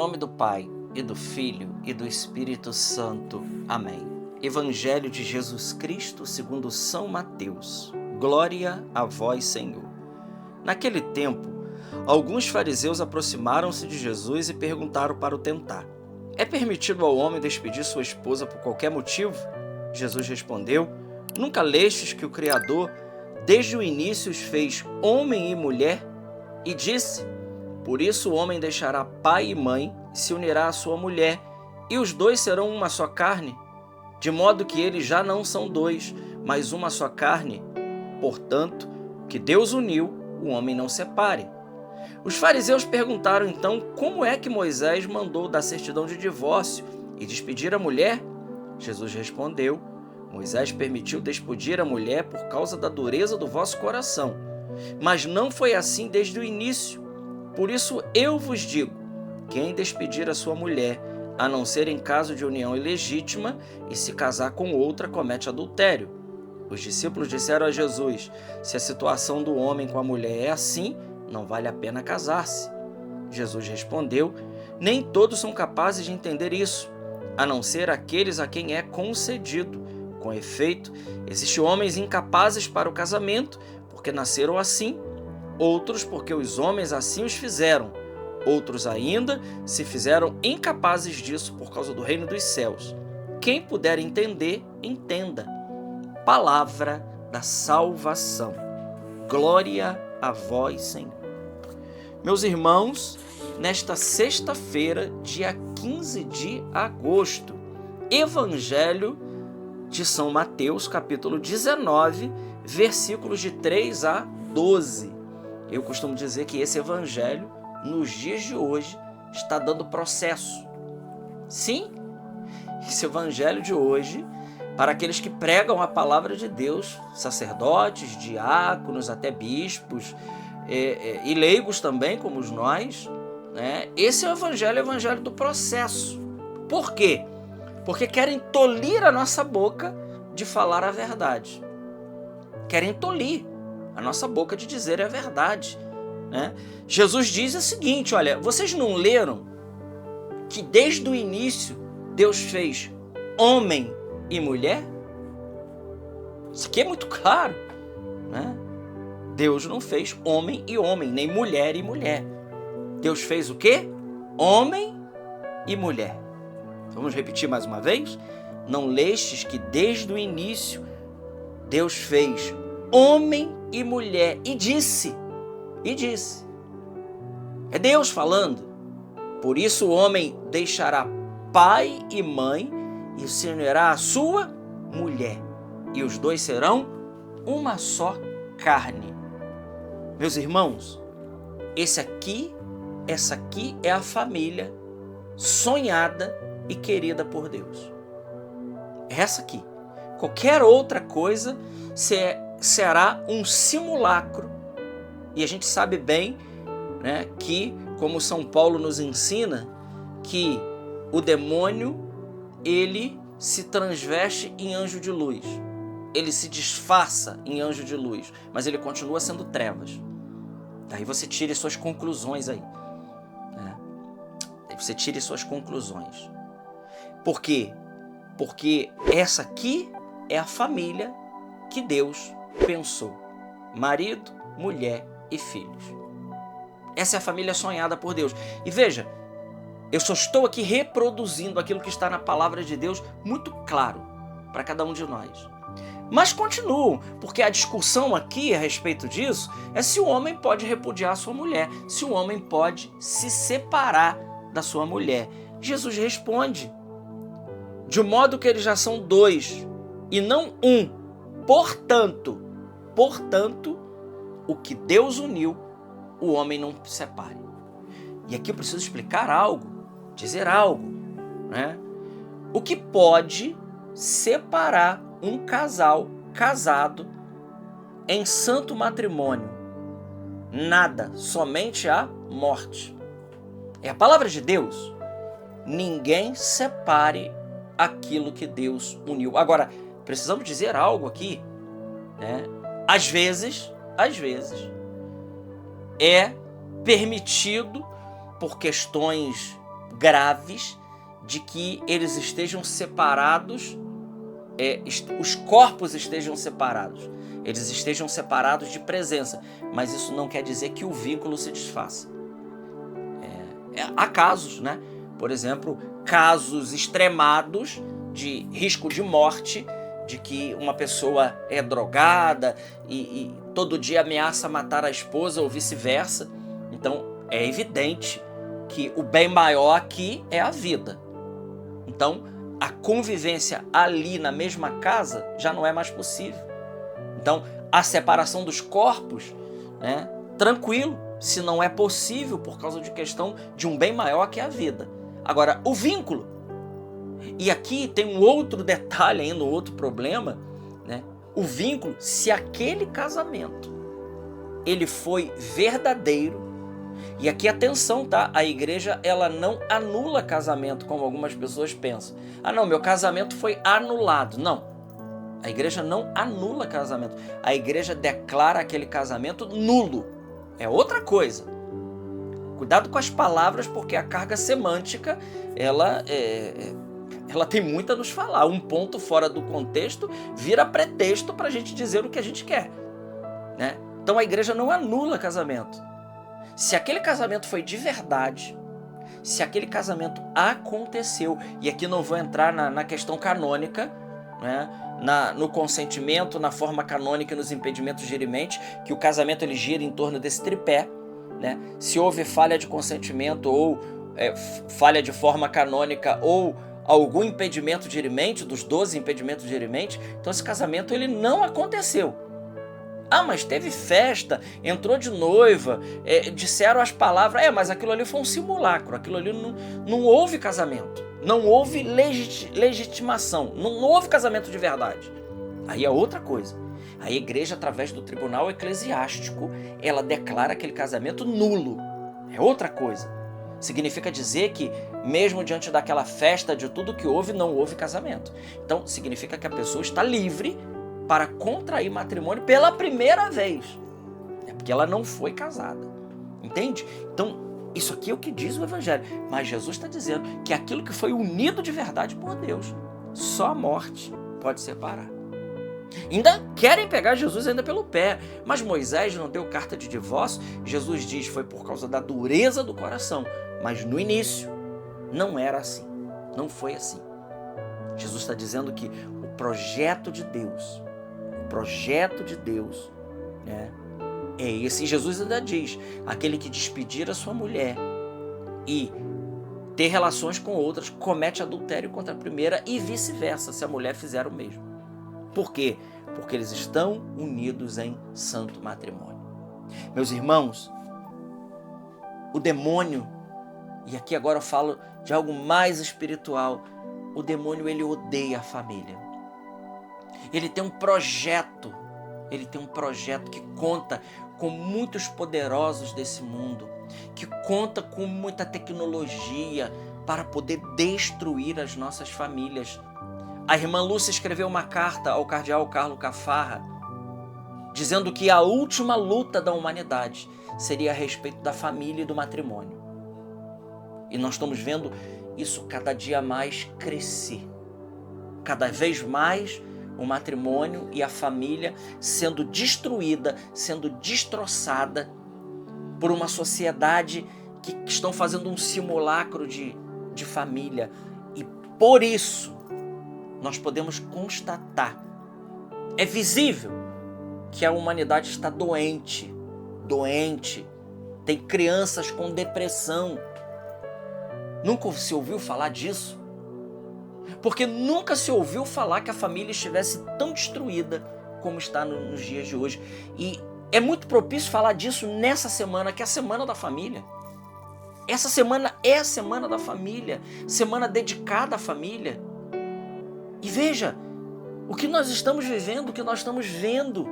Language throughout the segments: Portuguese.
nome do Pai, e do Filho, e do Espírito Santo. Amém. Evangelho de Jesus Cristo segundo São Mateus. Glória a vós, Senhor. Naquele tempo, alguns fariseus aproximaram-se de Jesus e perguntaram para o tentar: é permitido ao homem despedir sua esposa por qualquer motivo? Jesus respondeu: nunca lestes que o Criador, desde o início, os fez homem e mulher? E disse: por isso o homem deixará pai e mãe e se unirá à sua mulher, e os dois serão uma só carne. De modo que eles já não são dois, mas uma só carne. Portanto, o que Deus uniu, o homem não separe. Os fariseus perguntaram então como é que Moisés mandou dar certidão de divórcio e despedir a mulher. Jesus respondeu: Moisés permitiu despedir a mulher por causa da dureza do vosso coração, mas não foi assim desde o início. Por isso eu vos digo, quem despedir a sua mulher, a não ser em caso de união ilegítima, e se casar com outra, comete adultério. Os discípulos disseram a Jesus: se a situação do homem com a mulher é assim, não vale a pena casar-se. Jesus respondeu: nem todos são capazes de entender isso, a não ser aqueles a quem é concedido. Com efeito, existem homens incapazes para o casamento, porque nasceram assim, outros porque os homens assim os fizeram, outros ainda se fizeram incapazes disso por causa do reino dos céus. Quem puder entender, entenda. Palavra da salvação. Glória a vós, Senhor. Meus irmãos, nesta sexta-feira, dia 15 de agosto, Evangelho de São Mateus, capítulo 19, versículos de 3 a 12. Eu costumo dizer que esse evangelho, nos dias de hoje, está dando processo. Sim, esse evangelho de hoje, para aqueles que pregam a palavra de Deus, sacerdotes, diáconos, até bispos, e leigos também, como nós, né? Esse é o evangelho do processo. Por quê? Porque querem tolir a nossa boca de falar a verdade. Querem tolir a nossa boca de dizer a verdade, né? Jesus diz o seguinte: olha, vocês não leram que desde o início Deus fez homem e mulher? Isso aqui é muito claro, né? Deus não fez homem e homem, nem mulher e mulher. Deus fez o quê? Homem e mulher. Vamos repetir mais uma vez? Não lestes que desde o início Deus fez homem e mulher, e disse, é Deus falando, por isso o homem deixará pai e mãe e se unirá à sua mulher, e os dois serão uma só carne. Meus irmãos, essa aqui é a família sonhada e querida por Deus. Essa aqui. Qualquer outra coisa será um simulacro. E a gente sabe bem, né, que, como São Paulo nos ensina, que o demônio, ele se transveste em anjo de luz. Ele se disfarça em anjo de luz, mas ele continua sendo trevas. Daí você tire suas conclusões aí. Né? Daí você tire suas conclusões. Por quê? Porque essa aqui é a família que Deus pensou. Marido, mulher e filhos. Essa é a família sonhada por Deus. E veja, eu só estou aqui reproduzindo aquilo que está na palavra de Deus muito claro para cada um de nós. Mas continuam, porque a discussão aqui a respeito disso é se o homem pode repudiar a sua mulher, se o homem pode se separar da sua mulher. Jesus responde: de modo que eles já são dois e não um. Portanto, o que Deus uniu, o homem não separe. E aqui eu preciso explicar algo, dizer algo, né? O que pode separar um casal casado em santo matrimônio? Nada, somente a morte. É a palavra de Deus. Ninguém separe aquilo que Deus uniu. Agora, precisamos dizer algo aqui, né? Às vezes, é permitido por questões graves de que eles estejam separados, os corpos estejam separados, eles estejam separados de presença, mas isso não quer dizer que o vínculo se desfaça. Há casos, né? Por exemplo, casos extremados de risco de morte, de que uma pessoa é drogada e todo dia ameaça matar a esposa ou vice-versa. Então, é evidente que o bem maior aqui é a vida. Então, a convivência ali na mesma casa já não é mais possível. Então, a separação dos corpos, né, tranquilo, se não é possível por causa de questão de um bem maior que é a vida. Agora, o vínculo. E aqui tem um outro detalhe ainda, um outro problema, né? O vínculo, se aquele casamento ele foi verdadeiro, e aqui atenção, tá? A igreja ela não anula casamento, como algumas pessoas pensam. Ah não, meu casamento foi anulado. Não, a igreja não anula casamento. A igreja declara aquele casamento nulo. É outra coisa. Cuidado com as palavras, porque a carga semântica, ela tem muito a nos falar. Um ponto fora do contexto vira pretexto para a gente dizer o que a gente quer, né? Então a igreja não anula casamento. Se aquele casamento foi de verdade, se aquele casamento aconteceu, e aqui não vou entrar na questão canônica, né? No consentimento, na forma canônica e nos impedimentos dirimentes, que o casamento ele gira em torno desse tripé, né? Se houve falha de consentimento ou falha de forma canônica ou algum impedimento dirimente, dos 12 impedimentos dirimentes, então esse casamento ele não aconteceu. Ah, mas teve festa, entrou de noiva, disseram as palavras, mas aquilo ali foi um simulacro, aquilo ali não houve casamento, não houve legitimação, não houve casamento de verdade. Aí é outra coisa. A igreja, através do tribunal eclesiástico, ela declara aquele casamento nulo. É outra coisa. Significa dizer que, mesmo diante daquela festa, de tudo que houve, não houve casamento. Então, significa que a pessoa está livre para contrair matrimônio pela primeira vez. É porque ela não foi casada. Entende? Então, isso aqui é o que diz o Evangelho. Mas Jesus está dizendo que aquilo que foi unido de verdade por Deus, só a morte pode separar. Ainda querem pegar Jesus ainda pelo pé, mas Moisés não deu carta de divórcio. Jesus diz foi por causa da dureza do coração, mas no início não era assim, não foi assim. Jesus está dizendo que o projeto de Deus, né, é esse. E Jesus ainda diz, aquele que despedir a sua mulher e ter relações com outras comete adultério contra a primeira e vice-versa, se a mulher fizer o mesmo. Por quê? Porque eles estão unidos em santo matrimônio. Meus irmãos, o demônio, e aqui agora eu falo de algo mais espiritual, o demônio ele odeia a família. Ele tem um projeto que conta com muitos poderosos desse mundo, que conta com muita tecnologia para poder destruir as nossas famílias. A irmã Lúcia escreveu uma carta ao cardeal Carlo Caffarra, dizendo que a última luta da humanidade seria a respeito da família e do matrimônio. E nós estamos vendo isso cada dia mais crescer. Cada vez mais o matrimônio e a família sendo destruída, sendo destroçada por uma sociedade que estão fazendo um simulacro de família. E por isso nós podemos constatar, é visível que a humanidade está doente, tem crianças com depressão. Nunca se ouviu falar disso? Porque nunca se ouviu falar que a família estivesse tão destruída como está nos dias de hoje. E é muito propício falar disso nessa semana, que é a Semana da Família. Essa semana é a Semana da Família, semana dedicada à família. E veja, o que nós estamos vivendo, o que nós estamos vendo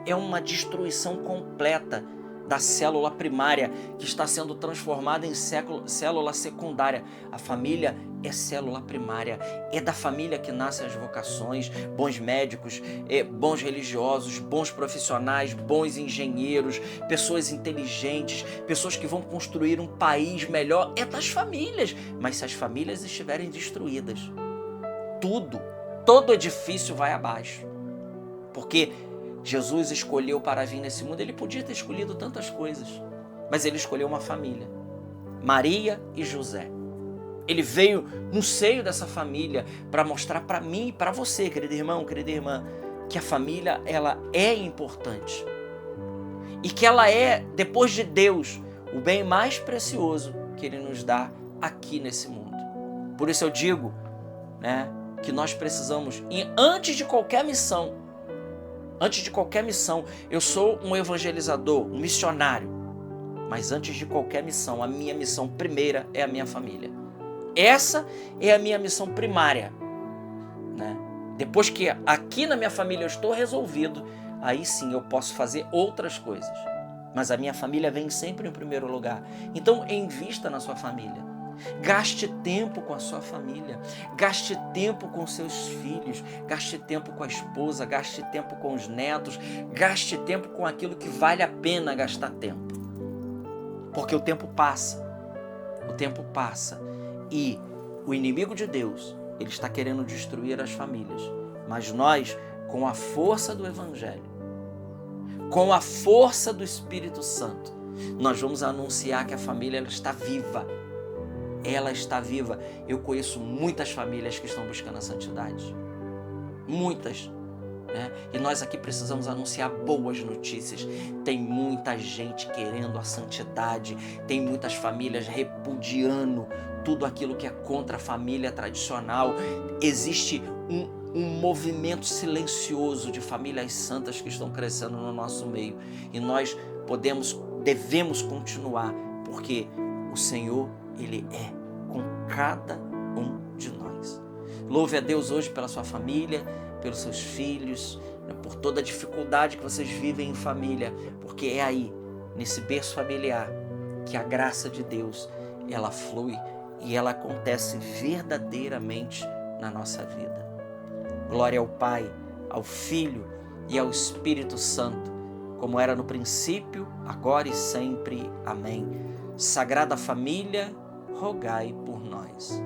é uma destruição completa da célula primária que está sendo transformada em célula secundária. A família é célula primária, é da família que nascem as vocações, bons médicos, bons religiosos, bons profissionais, bons engenheiros, pessoas inteligentes, pessoas que vão construir um país melhor, é das famílias. Mas se as famílias estiverem destruídas, todo edifício vai abaixo, porque Jesus escolheu para vir nesse mundo. Ele podia ter escolhido tantas coisas, mas ele escolheu uma família, Maria e José. Ele veio no seio dessa família para mostrar para mim e para você, querido irmão, querida irmã, que a família, ela é importante e que ela é, depois de Deus, o bem mais precioso que ele nos dá aqui nesse mundo. Por isso eu digo, que nós precisamos, e antes de qualquer missão, eu sou um evangelizador, um missionário, mas antes de qualquer missão, a minha missão primeira é a minha família. Essa é a minha missão primária, Depois que aqui na minha família eu estou resolvido, aí sim eu posso fazer outras coisas, mas a minha família vem sempre em primeiro lugar. Então invista na sua família. Gaste tempo com a sua família, gaste tempo com seus filhos, gaste tempo com a esposa, gaste tempo com os netos, gaste tempo com aquilo que vale a pena gastar tempo. Porque o tempo passa e o inimigo de Deus, ele está querendo destruir as famílias. Mas nós, com a força do Evangelho, com a força do Espírito Santo, nós vamos anunciar que a família ela está viva. Ela está viva. Eu conheço muitas famílias que estão buscando a santidade. Muitas. E nós aqui precisamos anunciar boas notícias. Tem muita gente querendo a santidade. Tem muitas famílias repudiando tudo aquilo que é contra a família tradicional. Existe um movimento silencioso de famílias santas que estão crescendo no nosso meio. E nós devemos continuar, porque o Senhor, Ele é com cada um de nós. Louve a Deus hoje pela sua família, pelos seus filhos, por toda a dificuldade que vocês vivem em família, porque é aí, nesse berço familiar, que a graça de Deus, ela flui e ela acontece verdadeiramente na nossa vida. Glória ao Pai, ao Filho e ao Espírito Santo, como era no princípio, agora e sempre. Amém. Sagrada Família, rogai por nós.